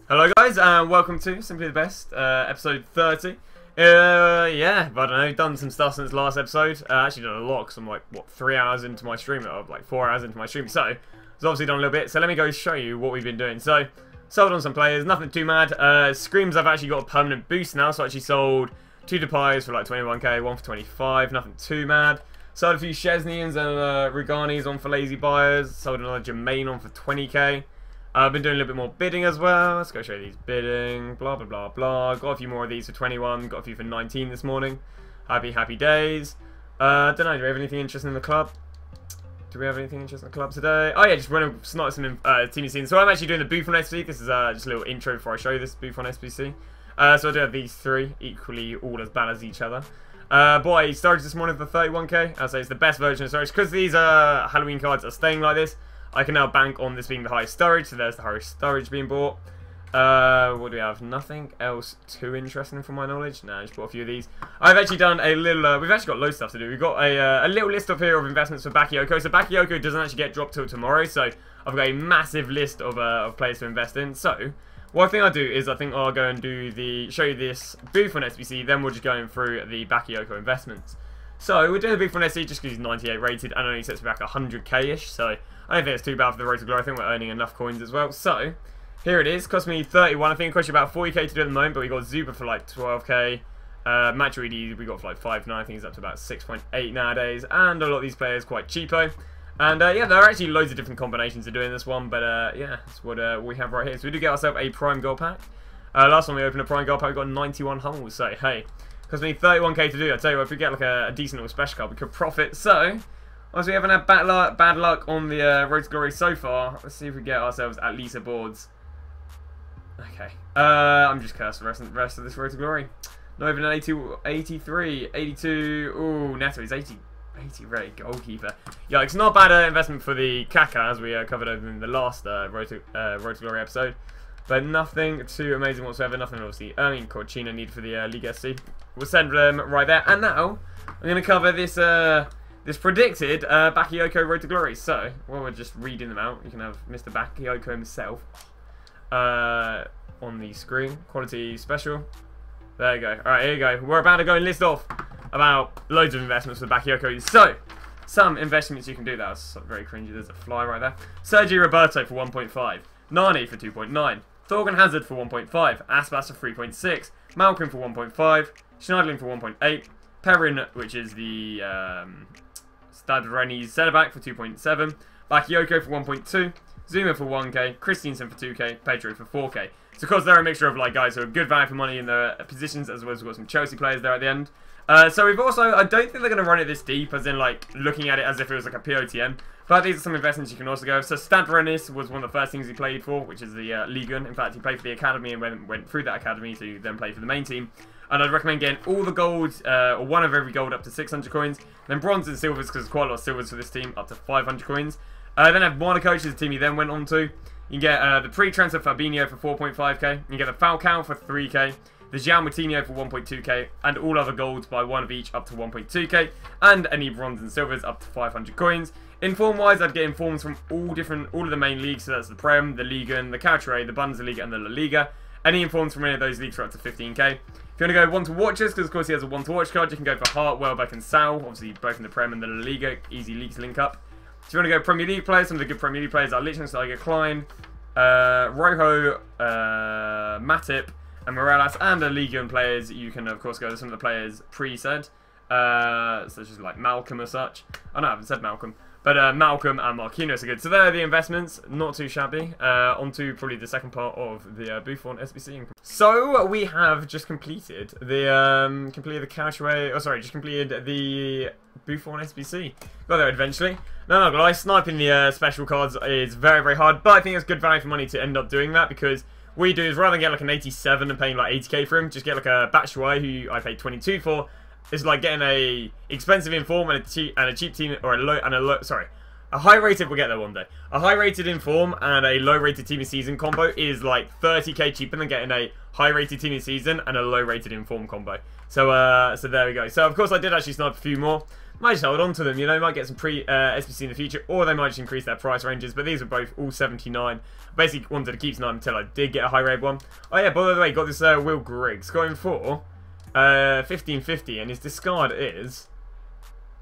Hello guys and welcome to Simply the Best, episode 30. Yeah, I don't know, done some stuff since last episode. Actually done a lot because I'm like, what, 3 hours into my stream, or like 4 hours into my stream. So, it's obviously done a little bit, so let me go show you what we've been doing. So, sold on some players, nothing too mad. Screams, I've actually got a permanent boost now, so I actually sold 2 Depays for like 21k, 1 for 25, nothing too mad. Sold a few Chesneys and Ruganis on for lazy buyers, sold another Jermaine on for 20k. I've been doing a little bit more bidding as well. Let's go show you these bidding. Blah, blah, blah, blah. Got a few more of these for 21. Got a few for 19 this morning. Happy days. Don't know, do we have anything interesting in the club? Do we have anything interesting in the club today? Oh yeah, just want to snort some team scenes. So I'm actually doing the Buffon SBC. This is just a little intro before I show you this Buffon SBC. So I do have these three, equally all as bad as each other. Boy, Storage this morning for 31k. I'd say it's the best version of Storage. Because these Halloween cards are staying like this, I can now bank on this being the highest storage, so there's the highest storage being bought. What do we have? Nothing else too interesting from my knowledge. No, just bought a few of these. I've actually done a little, we've actually got loads of stuff to do. We've got a little list up here of investments for Bakayoko. So Bakayoko doesn't actually get dropped till tomorrow, so I've got a massive list of players to invest in. So, what I think I'll do is I think I'll go and do show you this Buffon SBC, then we're just going through the Bakayoko investments. So, we're doing the Buffon SBC just because he's 98 rated and only sets me back 100k-ish, so I don't think it's too bad for the Road to Glory. I think we're earning enough coins as well. So, here it is. Cost me 31. I think it cost you about 40k to do at the moment, but we got Zuba for like 12k. Matuidi we got for like 5.9. I think he's up to about 6.8 nowadays. And a lot of these players quite cheapo. And yeah, there are actually loads of different combinations of doing this one, but yeah, that's what we have right here. So we do get ourselves a Prime Gold Pack. Last time we opened a Prime Gold Pack, we got 91 Hummels. So, hey, cost me 31k to do. I tell you what, if we get like a decent little special card, we could profit. So, obviously, we haven't had bad luck on the Road to Glory so far. Let's see if we get ourselves at least a boards. Okay. I'm just cursed for the rest of this Road to Glory. Not even an 82, 83, 82. Ooh, Neto is 80 rate goalkeeper. Yeah, it's not a bad investment for the Kaka, as we covered over in the last Road to Glory episode. But nothing too amazing whatsoever. Nothing, obviously, Corchina need for the Liga SC. We'll send them right there. And now, I'm going to cover this this predicted Bakayoko Road to Glory. So, while we're just reading them out, you can have Mr. Bakayoko himself on the screen. Quality special. There you go. Alright, here you go. We're about to go and list off about loads of investments for Bakayoko. So, some investments you can do. That was very cringy. There's a fly right there. Sergio Roberto for 1.5. Nani for 2.9. Thorgan Hazard for 1.5. Aspas for 3.6. Malcolm for 1.5. Schneidling for 1.8. Perrin, which is the Stade Rennes centre-back for 2.7. Bakayoko for 1.2. Zuma for 1k. Christensen for 2k. Pedro for 4k. So, of course, they're a mixture of like guys who are good value for money in their positions, as well as we've got some Chelsea players there at the end. So, we've also, I don't think they're going to run it this deep, as in like looking at it as if it was like a POTM. But these are some investments you can also go. So, Stade Rennes was one of the first things he played for, which is the Ligue 1. In fact, he played for the academy and went through that academy to then play for the main team. And I'd recommend getting all the golds, or one of every gold up to 600 coins. Then bronze and silvers, because there's quite a lot of silvers for this team, up to 500 coins. Then I have Monaco, which is the team he then went on to. You can get the pre-transfer Fabinho for 4.5k. You can get the Falcao for 3k. The Jean Moutinho for 1.2k. And all other golds by one of each up to 1.2k. And any bronze and silvers up to 500 coins. Inform-wise, I'd get informs from all of the main leagues. So that's the Prem, the Ligue 1, the Couture, the Bundesliga, and the La Liga. Any informs from any of those leagues are up to 15k. If you want to go one-to-watchers, because of course he has a one-to-watch card, you can go for Hart, Welbeck, and Sal. Obviously, both in the Prem and the La Liga. Easy leagues link up. If you want to go Premier League players, some of the good Premier League players are Liechtensteiger, Klein, Rojo, Matip, and Morales. And the Ligue 1 players, you can of course go to some of the players pre-said, such as like Malcolm or such. Oh no, I haven't said Malcolm. But Malcolm and Marquinhos are good. So there are the investments, not too shabby. On to probably the second part of the Buffon SBC. So we have just completed the just completed the Buffon SBC. Got there eventually. No, guys, sniping the special cards is very hard, but I think it's good value for money to end up doing that, because what you do is rather than get like an 87 and paying like 80k for him, just get like a Batshuayi who I paid 22 for. It's like getting a expensive inform and a cheap team, or a high rated. We'll get there one day. A high rated inform and a low rated team of season combo is like 30k cheaper than getting a high rated team of season and a low rated inform combo. So so there we go. So of course I did actually snipe a few more, Might just hold on to them, you know, might get some SBC in the future, or they might just increase their price ranges, but these are both all 79. Basically wanted to keep tonight until I did get a high rate one. Oh yeah, by the way, got this Will Griggs, got him for 1550, and his discard is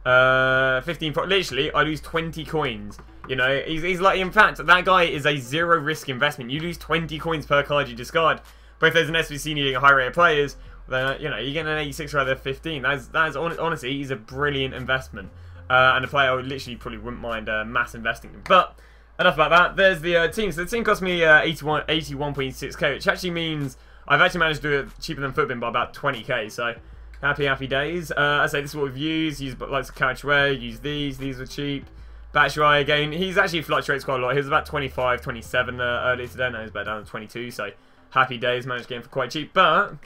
15. Literally, I lose 20 coins. You know, he's like, in fact, that guy is a zero risk investment. You lose 20 coins per card you discard. But if there's an SBC needing a high rate of players, then you know you get an 86 rather than 15. That's honestly, he's a brilliant investment, and a player I would literally probably wouldn't mind mass investing in. But enough about that. There's the team. So the team cost me 81.6k, which actually means I've actually managed to do it cheaper than Footbin by about 20k. So happy days. I say this is what we've used. Use like Couch Away. Use these. These were cheap. Batshuayi again. He's actually fluctuates quite a lot. He was about 25, 27 earlier today. Now he's back down to 22. So happy days. Managed to get him for quite cheap. But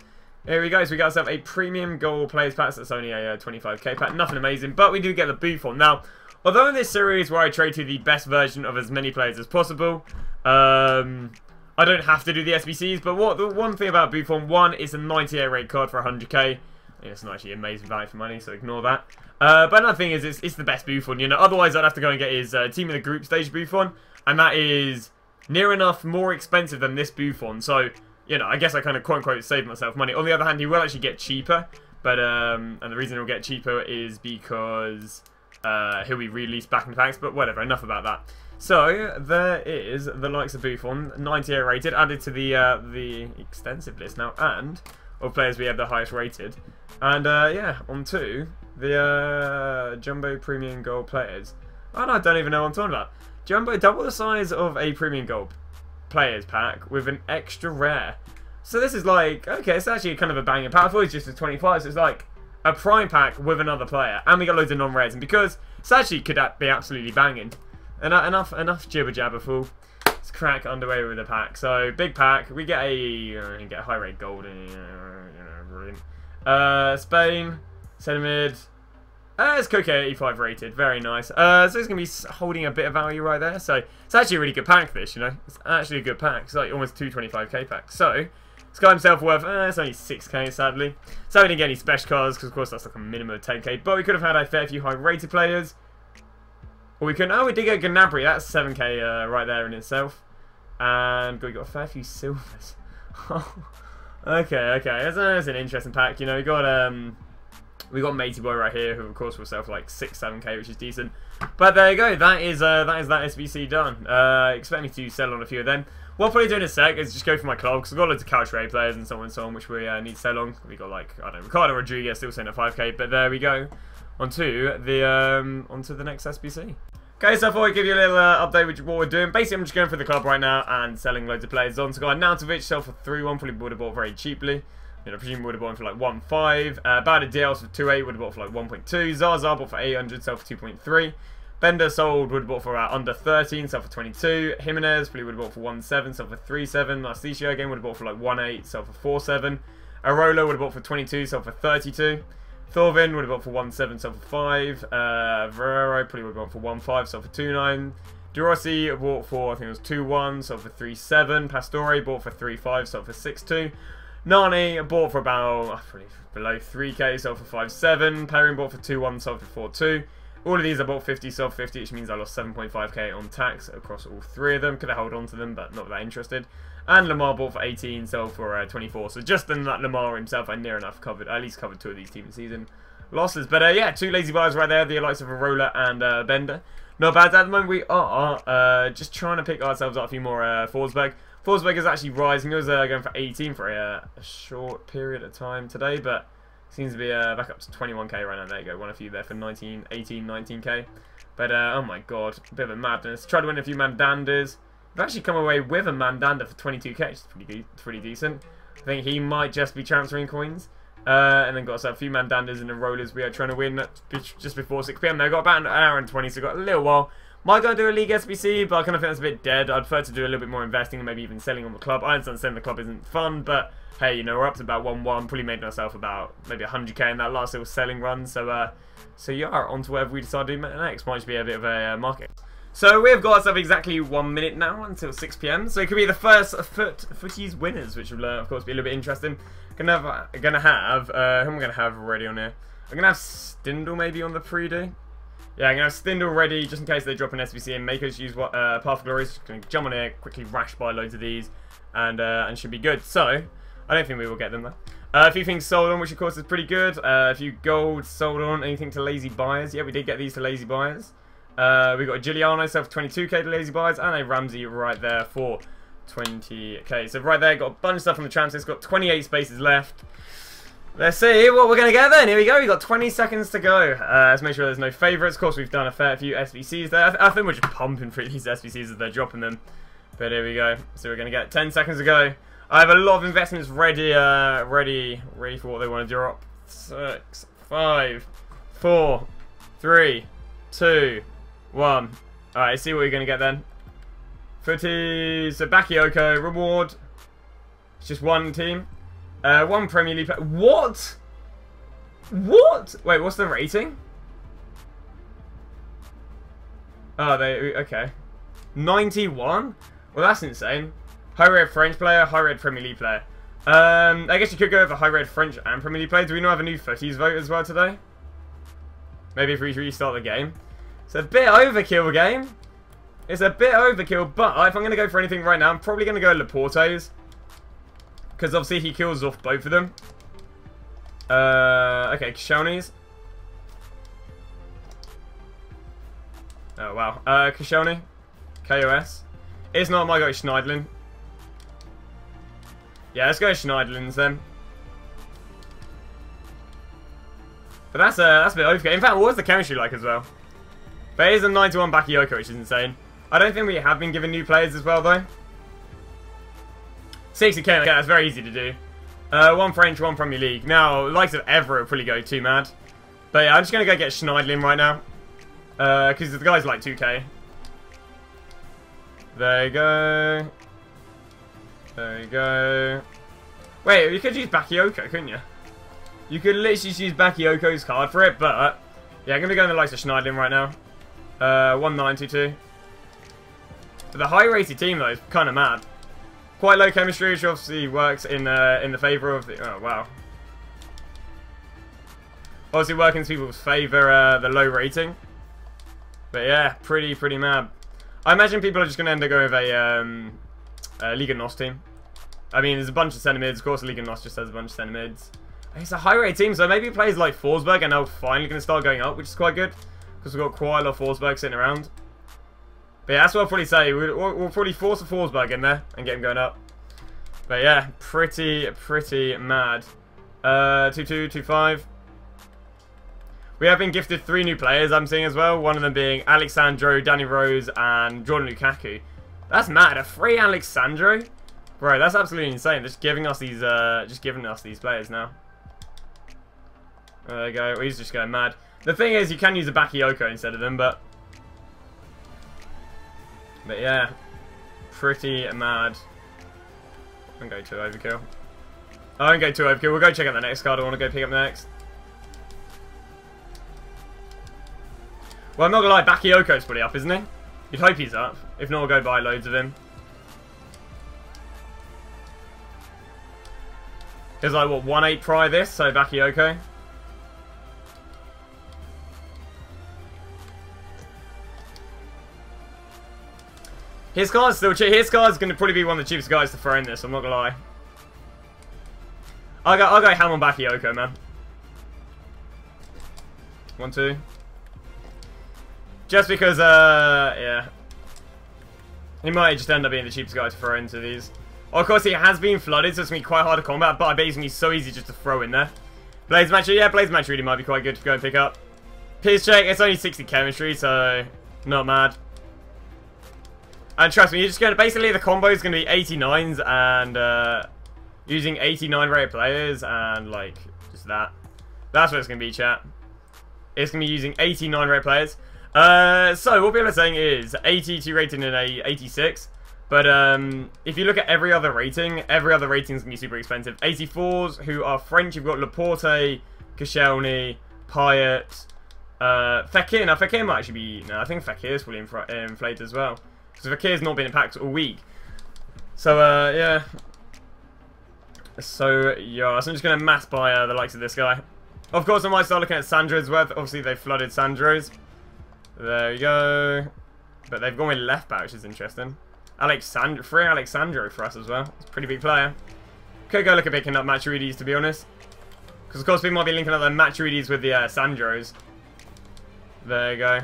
here we go. So we got ourselves a premium goal players pack. So that's only a 25k pack. Nothing amazing. But we do get the Buffon. Now, although in this series where I trade to the best version of as many players as possible, I don't have to do the SBCs. But the one thing about Buffon, one, is a 98 rate card for 100k. It's not actually amazing value for money, so ignore that. But another thing is, it's the best Buffon, you know. Otherwise, I'd have to go and get his team of the group stage Buffon, and that is near enough more expensive than this Buffon. So, you know, I guess I kind of quote-unquote saved myself money. On the other hand, he will actually get cheaper, but and the reason he'll get cheaper is because he'll be released back in the packs. But whatever, enough about that. So there is the likes of Buffon, 98 rated, added to the extensive list now, and of players we have the highest rated. And yeah, on to the Jumbo Premium Gold players. Oh no, I don't even know what I'm talking about. Jumbo, double the size of a Premium Gold players pack with an extra rare. So this is like, okay, it's actually kind of a banger pack. I thought it was just a 25, so it's like a prime pack with another player. And we got loads of non-rares, and because it's actually could be absolutely banging. Enough jibber jabber, fool. Let's crack underway with the pack. So big pack, we get a high rate gold, brilliant. Spain, centre mid. It's Coke 85 rated, very nice. So it's going to be holding a bit of value right there. So it's actually a really good pack, this, you know. It's actually a good pack. It's like almost 225k packs. So this guy himself worth, it's only 6k, sadly. So we didn't get any special cards, because of course that's like a minimum of 10k. But we could have had a fair few high rated players. Or we could, we did get Gnabry, that's 7k right there in itself. And we got a fair few silvers. Okay. That's an interesting pack. You know, we got Matey Boy right here, who of course will sell for like 6-7k, which is decent. But there you go. That is that SBC done. Expect me to sell on a few of them. What I'll probably do in a sec is just go for my club, because I've got loads of couch rate players and so on and so on, which we need to sell on. We got like, I don't know, Ricardo Rodriguez still saying at 5k, but there we go. Onto the next SBC. Okay, so I thought I'd give you a little update with what we're doing. Basically, I'm just going for the club right now and selling loads of players on. So got Nautovic, sell for 3-1, probably would have bought very cheaply. You know, presumably would have bought him for like 1.5. Bada Diaz for 2.8, would have bought for like 1.2. Zaza bought for 800, sell for 2.3. Bender sold, would have bought for under 13, sell for 22. Jimenez probably would have bought for 1.7, sell for 3.7. Narcisio again would have bought for like 1.8, sell for 4.7. Arola would have bought for 22, sell for 32. Thorvin would have bought for 1.7, sold for 5. Verrero probably would have bought for 1.5, sold for 2.9. Durossi bought for, I think it was 2.1, sold for 3.7. Pastore bought for 3.5, sold for 6.2. Nani bought for about, below 3k, sold for 5.7. Perrin bought for 2.1, sold for 4.2. All of these I bought 50, sold 50, which means I lost 7.5k on tax across all three of them. Could have held on to them, but not that interested. And Lamar bought for 18, sold for 24. So just in that Lamar himself, I near enough covered, at least covered 2 of these team of the season losses. But yeah, 2 lazy buys right there, the likes of Arola and Bender. Not bad. At the moment, we are just trying to pick ourselves up a few more Forsberg. Forsberg is actually rising. He was going for 18 for a short period of time today, but seems to be back up to 21k right now. There you go, won a few there for 18, 19k. But oh my god, a bit of a madness. Tried to win a few Mandanders. I've actually come away with a Mandanda for 22k, which is pretty decent. I think he might just be transferring coins. And then got a few Mandanders and the rollers we are trying to win just before 6 PM. Now got about an hour and 20, so got a little while. Might go do a league SBC, but I kind of think that's a bit dead. I'd prefer to do a little bit more investing and maybe even selling on the club. I understand selling the club isn't fun, but hey, you know, we're up to about 1-1. Probably made myself about maybe 100k in that last little selling run. So yeah, on to whatever we decide to do next. Might just be a bit of a market. So we've got ourselves exactly 1 minute now until 6 PM. So it could be the first footies winners, which will, of course, be a little bit interesting. Who am I gonna have ready on here? I'm gonna have Stindl maybe on the pre-do. Yeah, I'm gonna have Stindl ready just in case they drop an SBC and make us use what Path of Glory. Just gonna jump on here, quickly rash by loads of these, and should be good. So I don't think we will get them though. A few things sold on, which of course is pretty good. A few gold sold on. Anything to lazy buyers? Yeah, we did get these to lazy buyers. We got a Giuliano, so for 22k to lazy buyers, and a Ramsey right there for 20k. So right there, got a bunch of stuff from the transfers. Got 28 spaces left. Let's see what we're going to get then. Here we go. We've got 20 seconds to go. Let's make sure there's no favourites. Of course, we've done a fair few SBCs there. I think we're just pumping through these SBCs as they're dropping them. But here we go. So we're going to get 10 seconds to go. I have a lot of investments ready for what they want to drop. 6, 5, 4, 3, 2, 1. Alright, let's see what you're going to get then. Footy, so Bakayoko, reward. It's just one team. One Premier League player. What? What? Wait, what's the rating? Oh, okay. 91? Well, that's insane. High red French player, high red Premier League player. I guess you could go with a high red French and Premier League player. Do we not have a new footies vote as well today? Maybe if we restart the game. It's a bit overkill game. It's a bit overkill, but if I'm going to go for anything right now, I'm probably going to go Laporte's. Because obviously he kills off both of them. Okay, Koscielny's. Oh, wow. Koscielny. KOS. It's not my guy Schneidlin. Yeah, let's go Schneidlin's then. But that's a bit overkill. In fact, what's the chemistry like as well? But it is a 91 Bakayoko, which is insane. I don't think we have been given new players as well, though. 60k, yeah, that's very easy to do. One French, one Premier League. Now, likes of Evra will probably go too mad. But yeah, I'm just going to go get Schneidlin right now. Because the guy's like 2k. There you go. There you go. Wait, you could use Bakayoko, couldn't you? You could literally just use Bakayoko's card for it, but... yeah, I'm going to be going the likes of Schneidlin right now. 1922. But the high-rated team, though, is kind of mad. Quite low chemistry, which obviously works in the favour of the... oh, wow. Obviously working in people's favour, the low rating. But yeah, pretty mad. I imagine people are just going to end up going with a Liga NOS team. I mean, there's a bunch of centre mids. Of course, Liga NOS just has a bunch of centre mids. It's a high-rated team, so maybe players like Forsberg are now finally going to start going up, which is quite good. Because we've got quite a lot of Forsberg sitting around. But yeah, that's what I'll probably say. We'll probably force a Forsberg in there and get him going up. But yeah, pretty mad. 2-2, 2-5. We have been gifted 3 new players, I'm seeing as well. One of them being Alexandro, Danny Rose, and Jordan Lukaku. That's mad. A free Alexandro? Bro, that's absolutely insane. Just giving us these players now. There you go. He's just going mad. The thing is, you can use a Bakayoko instead of them, but yeah, pretty mad. I'm going to overkill. I won't go too overkill. We'll go check out the next card I want to go pick up next. Well, I'm not going to lie, Bakayoko's pretty up, isn't he? You'd hope he's up. If not, we'll go buy loads of him. There's like, what, 1-8 pry this, so Bakayoko. His card's still cheap. His card's going to probably be one of the cheapest guys to throw in this, I'm not going to lie. I'll go ham on Bakayoko, man. 1-2. Just because, yeah. He might just end up being the cheapest guy to throw into these. Of course, he has been flooded, so it's going to be quite hard to combat, but I bet he's going to be so easy just to throw in there. Blaze Match, yeah, Blaze Match really might be quite good to go and pick up. Pierce check, it's only 60 chemistry, so not mad. And trust me, you're just going to, basically the combo is going to be 89s and using 89 rated players and like, just that. That's what it's going to be, chat. It's going to be using 89 rated players. So what people are saying is 82 rated in a 86. But if you look at every other rating is going to be super expensive. 84s, who are French, you've got Laporte, Koscielny, Payet, Fekir. Now, Fekir might actually be... No, I think Fekir is fully inflated as well. Because Fekir's not been in packs all week. So, yeah. So, yeah. So I'm just going to mass buy the likes of this guy. Of course, I might start looking at Sandro's worth. Obviously, they flooded Sandro's. There you go. But they've gone with left back, which is interesting. Free Alexandro for us as well. It's a pretty big player. Could go look at picking up Maturidis, to be honest. Because, of course, we might be linking up the Maturidis with the Sandros. There you go.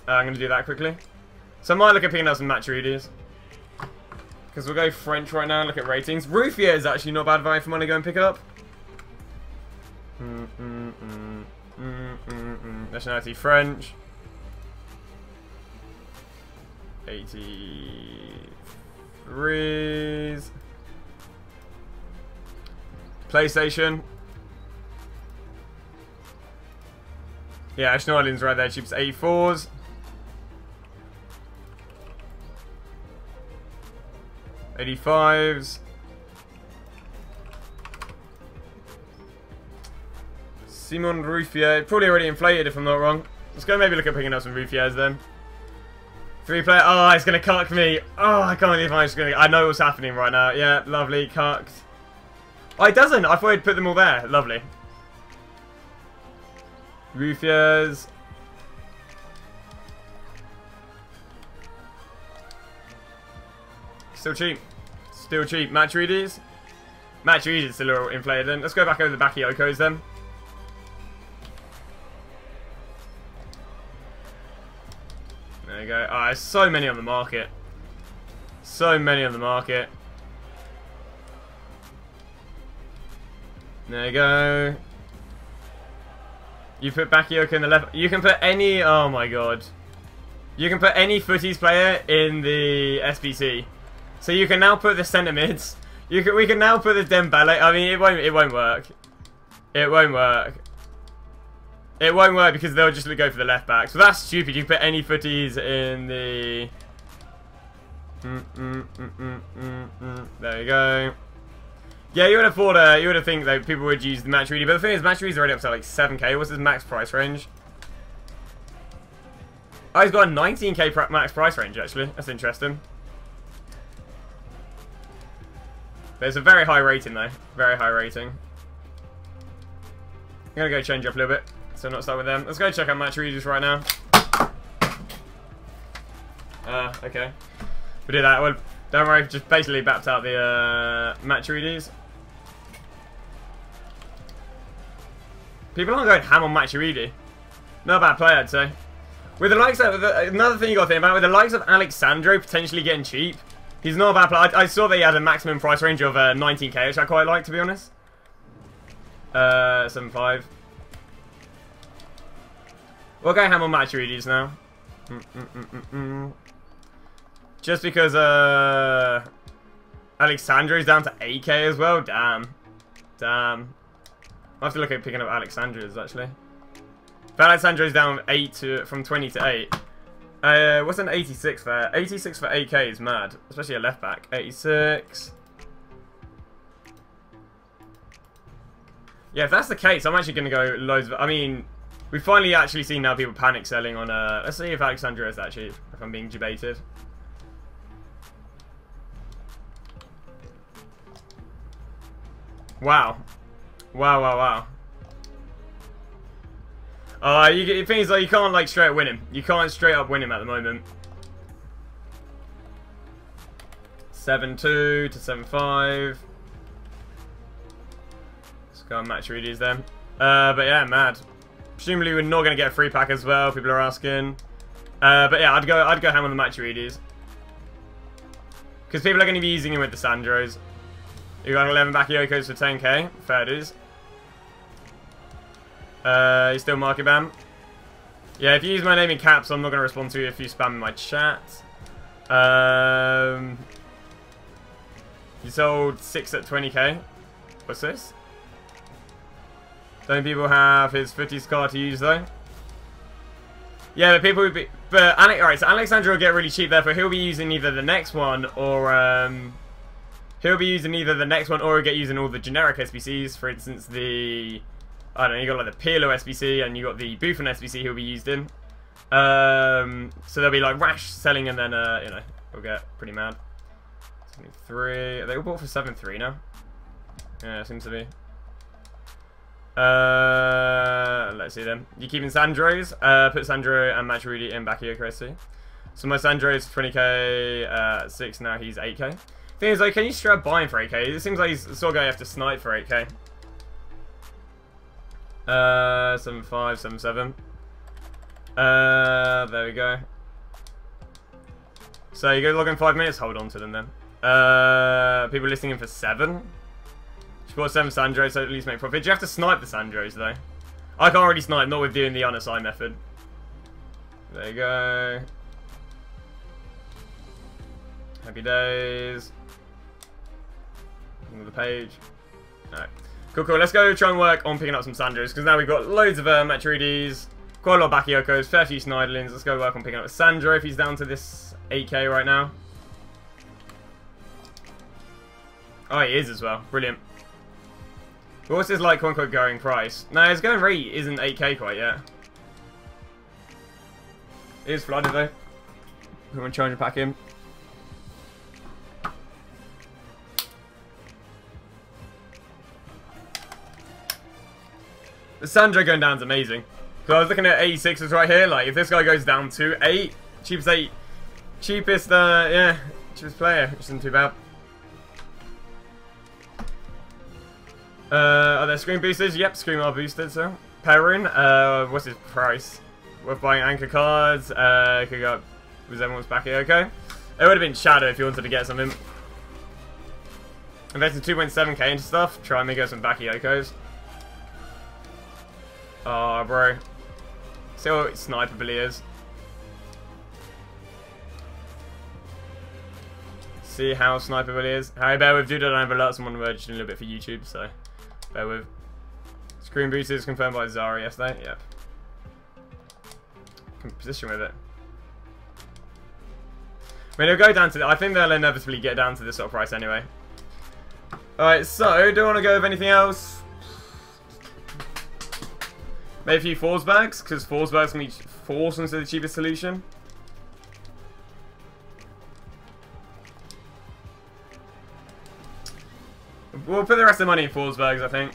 I'm going to do that quickly. So I might look at picking up some Maturidis. Because we'll go French right now and look at ratings. Ruffier is actually not bad value if I want to go and pick up. Nationality French. 83s. PlayStation. Yeah, Schneiderlin's right there. Cheapest 84s. '85s. Simon Ruffier. Probably already inflated if I'm not wrong. Let's go maybe look at picking up some Ruffiers then. 3-player. Oh, it's going to cuck me. Oh, I can't believe I'm just going to... I know what's happening right now. Yeah, lovely. Cucked. Oh, it doesn't. I thought I'd put them all there. Lovely. Ruffiers. Still cheap. Still cheap. Maturidis. Maturidis still a little inflated then. Let's go back over the Bakayokos then. There you go. Ah, there's so many on the market. So many on the market. There you go. You put Bakayoko in the left. You can put any... Oh my god. You can put any footies player in the SBC. So you can now put the centre mids. We can now put the Dembele. I mean, it won't work. It won't work. It won't work because they'll just go for the left back. So that's stupid. You can put any footies in the... There you go. Yeah, you would have thought, you would have think that people would use the Maturidi, but the thing is, Maturidi's already up to like 7k. What's his max price range? Oh, he's got a 19k max price range, actually. That's interesting. There's a very high rating, though. Very high rating. I'm going to go change up a little bit, so not start with them. Let's go check out Maturidis right now. Okay. We do that. Well, don't worry, just basically bapped out the Maturidis. People aren't going ham on Maturidi. Not a bad player, I'd say. With the likes of... another thing you got to think about, with the likes of Alexandro potentially getting cheap, he's not a bad player. I saw that he had a maximum price range of 19k, which I quite like, to be honest. 7.5. We'll go ham on Maturidis now. Just because Alexandro's down to 8k as well. Damn. Damn. I'll have to look at picking up Alexandro's, actually. If Alexandro's down 8 from 20 to 8. What's an 86 there? 86 for 8k is mad. Especially a left back. 86. Yeah, if that's the case, I'm actually going to go loads of... I mean, we've finally actually seen now people panic selling on... let's see if Alexandro is that cheap, if I'm being debated. Wow. Wow, wow, wow. The thing is, like, you can't, like, straight up win him. You can't straight up win him at the moment. 7.2 to 7.5. Let's go on Maturidis then. But yeah, mad. Presumably we're not going to get a free pack as well, people are asking. But yeah, I'd go ham on the Maturidis. Because people are going to be using him with the Sandros. You got 11 Bakayokos for 10k. Fair dues. You still market ban? Yeah, if you use my name in caps, I'm not going to respond to you if you spam my chat. You sold 6 at 20k. What's this? Don't people have his 50s card to use though? Yeah, but people would be... But, alright, so Alexandra will get really cheap there, but he'll be using either the next one or... He'll be using either the next one or he'll get using all the generic SBCs. For instance, the I don't know, you got like the Pirlo SBC and you got the Buffon SBC he'll be used in. So there'll be like rash selling and then, you know, we'll get pretty mad. 73. Are they all bought for 7.3 now? Yeah, it seems to be. Let's see then. You keeping Sandro's? Put Sandro and Matuidi in Bakayoko SC. So my Sandro is 20k, 6 now, he's 8k. Thing is, like, can you straight up buy him for 8k? It seems like he's the sort of guy you have to snipe for 8k. 7.5, 7.7. There we go. So you go log in 5 minutes, hold on to them then. People listing him for 7. She bought 7 Sandros, so at least make profit. You have to snipe the Sandros though. I can't really snipe, not with doing the unassigned method. There you go. Happy days. Another page. Alright. Cool, cool. Let's go try and work on picking up some Sandros, because now we've got loads of Maturidis, quite a lot of Bakayokos, fair few Snyderlins. Let's go work on picking up Sandro if he's down to this 8k right now. Oh, he is as well. Brilliant. But what's his, like, quote-unquote going price? No, his going rate isn't 8k quite yet. It is flooded though. Put one charger pack in. The Sandro going down is amazing. So I was looking at 86s right here. Like, if this guy goes down to 8, cheapest 8, cheapest, yeah, cheapest player, which isn't too bad. Are there screen boosters? Yep, screen are boosted, so. Perrin, what's his price? Worth buying anchor cards, could go up, was everyone's back here, okay? It would have been Shadow if you wanted to get something. Investing 2.7k into stuff, try and make us some Bakayokos. Oh, bro. See what sniper ability is. See how sniper ability is. Harry, bear with, dude. I don't have alerts. Someone just doing a little bit for YouTube, so bear with. Screen boosters confirmed by Zara yesterday. Yep. Can position with it. I mean, it'll go down to. I think they'll inevitably get down to this sort of price anyway. Alright, so do I want to go with anything else? Maybe a few Forsbergs, because Forsbergs can be forced into the cheapest solution. We'll put the rest of the money in Forsbergs, I think.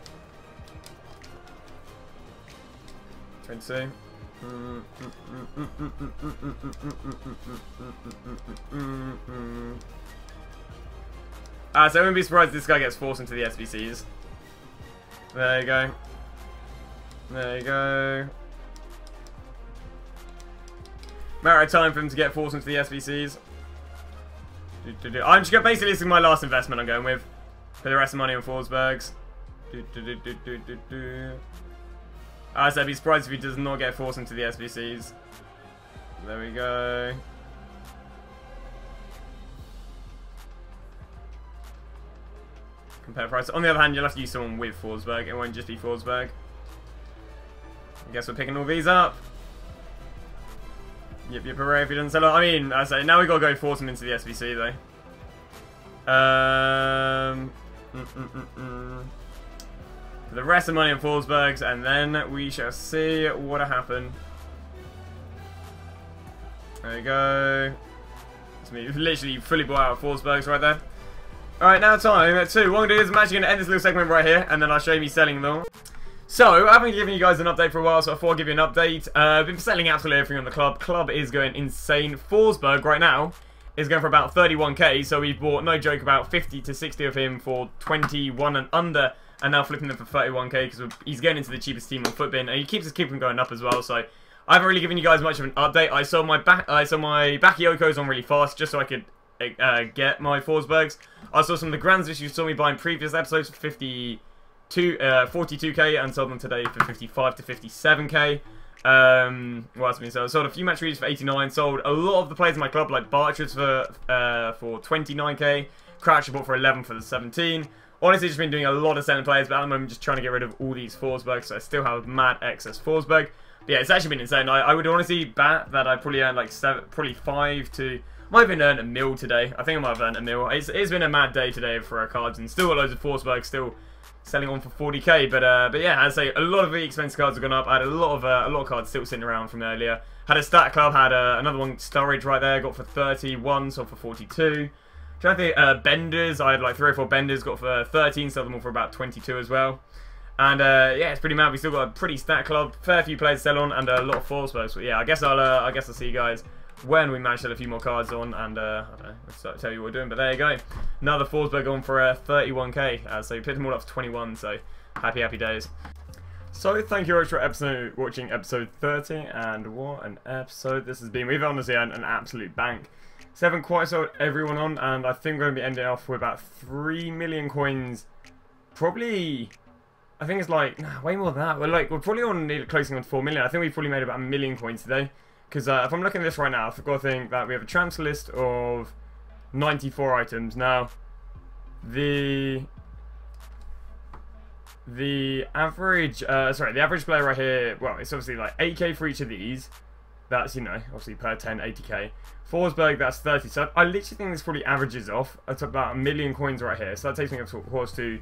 22. So I wouldn't be surprised if this guy gets forced into the SBCs. There you go. There you go. Matter of time for him to get forced into the SBCs. I'm just basically this is my last investment I'm going with. For the rest of the money on Forsbergs. I said I'd be surprised if he does not get forced into the SBCs. There we go. Compare price. On the other hand, you'll have to use someone with Forsberg. It won't just be Forsberg. I guess we're picking all these up. Yep, hooray if he doesn't sell it. I mean, I say now we gotta go force him into the SBC though. For the rest of the money on Forsbergs, and then we shall see what happen. There you go. It's me literally fully bought out of Forsbergs right there. Alright, now time 2. What I'm gonna do is I'm actually gonna end this little segment right here, and then I'll show you me selling them. So, I haven't given you guys an update for a while, so I thought I'd give you an update. I've been selling absolutely everything on the club. Club is going insane. Forsberg right now is going for about 31k, so we've bought, no joke, about 50 to 60 of him for 21 and under, and now flipping them for 31k because he's getting into the cheapest team on Footbin, and he keeps keeping going up as well, so I haven't really given you guys much of an update. I saw my Bakayokos on really fast, just so I could get my Forsbergs. I saw some of the grands which you saw me buy in previous episodes for 42k and sold them today for 55 to 57k. What else have been sold? Sold a few match readers for 89. Sold a lot of the players in my club, like Bartridge for 29k. Crouch I bought for 11 for the 17. Honestly, just been doing a lot of selling players, but at the moment just trying to get rid of all these Forsbergs, so I still have mad excess Forsberg. But yeah, it's actually been insane. I would honestly bet that I probably earned like 5 to... I Might have even earned a mil today. I think I might have earned a mil. It's been a mad day today for our cards, and still got loads of Forsberg still selling on for 40k. But yeah, as I say, a lot of the expensive cards have gone up. I had a lot of cards still sitting around from earlier. Had a stat club, had another one Sturridge right there, got for 31, sold for 42. Trying to think, benders, I had like 3 or 4 benders, got for 13, sold them all for about 22 as well. And yeah, it's pretty mad. We still got a pretty stat club, fair few players to sell on, and a lot of Forsbergs. But yeah, I guess I'll see you guys when we manage to sell a few more cards on, and I don't know, let's tell you what we're doing. But there you go, another Forsberg on for 31k. So we picked them all up to 21. So happy days. So thank you very much for watching episode 30, and what an episode this has been. We've honestly had an absolute bank. So I haven't quite sold everyone on, and I think we're going to be ending off with about 3 million coins. Probably, I think it's like, nah, way more than that. We're probably on closing on 4 million. I think we've probably made about 1 million coins today. Because if I'm looking at this right now, I've got to think that we have a transfer list of 94 items. Now, the average, the average player right here, well, it's obviously like 8k for each of these. That's, you know, obviously per 10, 80k. Forsberg, that's 30. So I literally think this probably averages off at about 1 million coins right here. So that takes me, of course, to,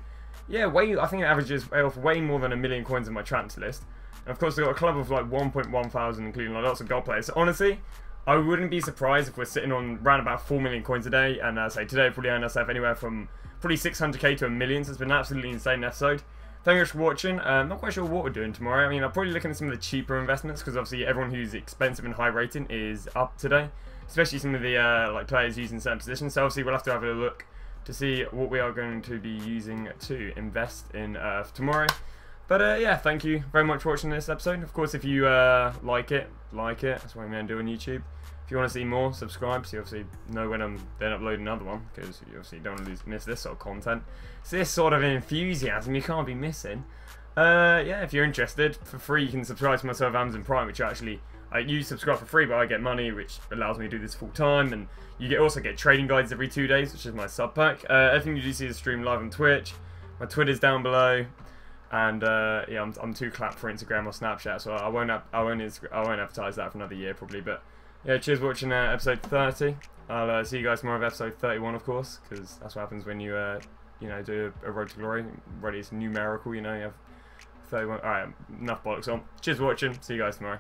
yeah, I think it averages off way more than 1 million coins in my transfer list. And of course, they've got a club of like 1.1 thousand, including like lots of gold players. So honestly, I wouldn't be surprised if we're sitting on around about 4 million coins a day. And say today, probably earned ourselves anywhere from probably 600k to 1 million. So it's been an absolutely insane episode. Thank you for watching. Not quite sure what we're doing tomorrow. I mean, I'm probably looking at some of the cheaper investments because obviously everyone who's expensive and high rating is up today, especially some of the like players using certain positions. So obviously we'll have to have a look to see what we are going to be using to invest in tomorrow. But yeah, thank you very much for watching this episode. Of course, if you like it. That's what I'm going to do on YouTube. If you want to see more, subscribe so you obviously know when I'm then uploading another one, because you obviously don't want to miss this sort of content. It's this sort of enthusiasm you can't be missing. Yeah, if you're interested, for free you can subscribe to myself Amazon Prime, which actually, you subscribe for free, but I get money, which allows me to do this full time, and you also get trading guides every 2 days, which is my sub pack. Everything you do see is streamed live on Twitch. My Twitter's down below. And yeah, I'm too clapped for Instagram or Snapchat, so I won't advertise that for another year probably. But yeah, cheers for watching episode 30. I'll see you guys tomorrow with episode 31, of course, because that's what happens when you you know, do a road to glory. It's numerical, you know. You have 31. All right, enough bollocks on. Cheers for watching. See you guys tomorrow.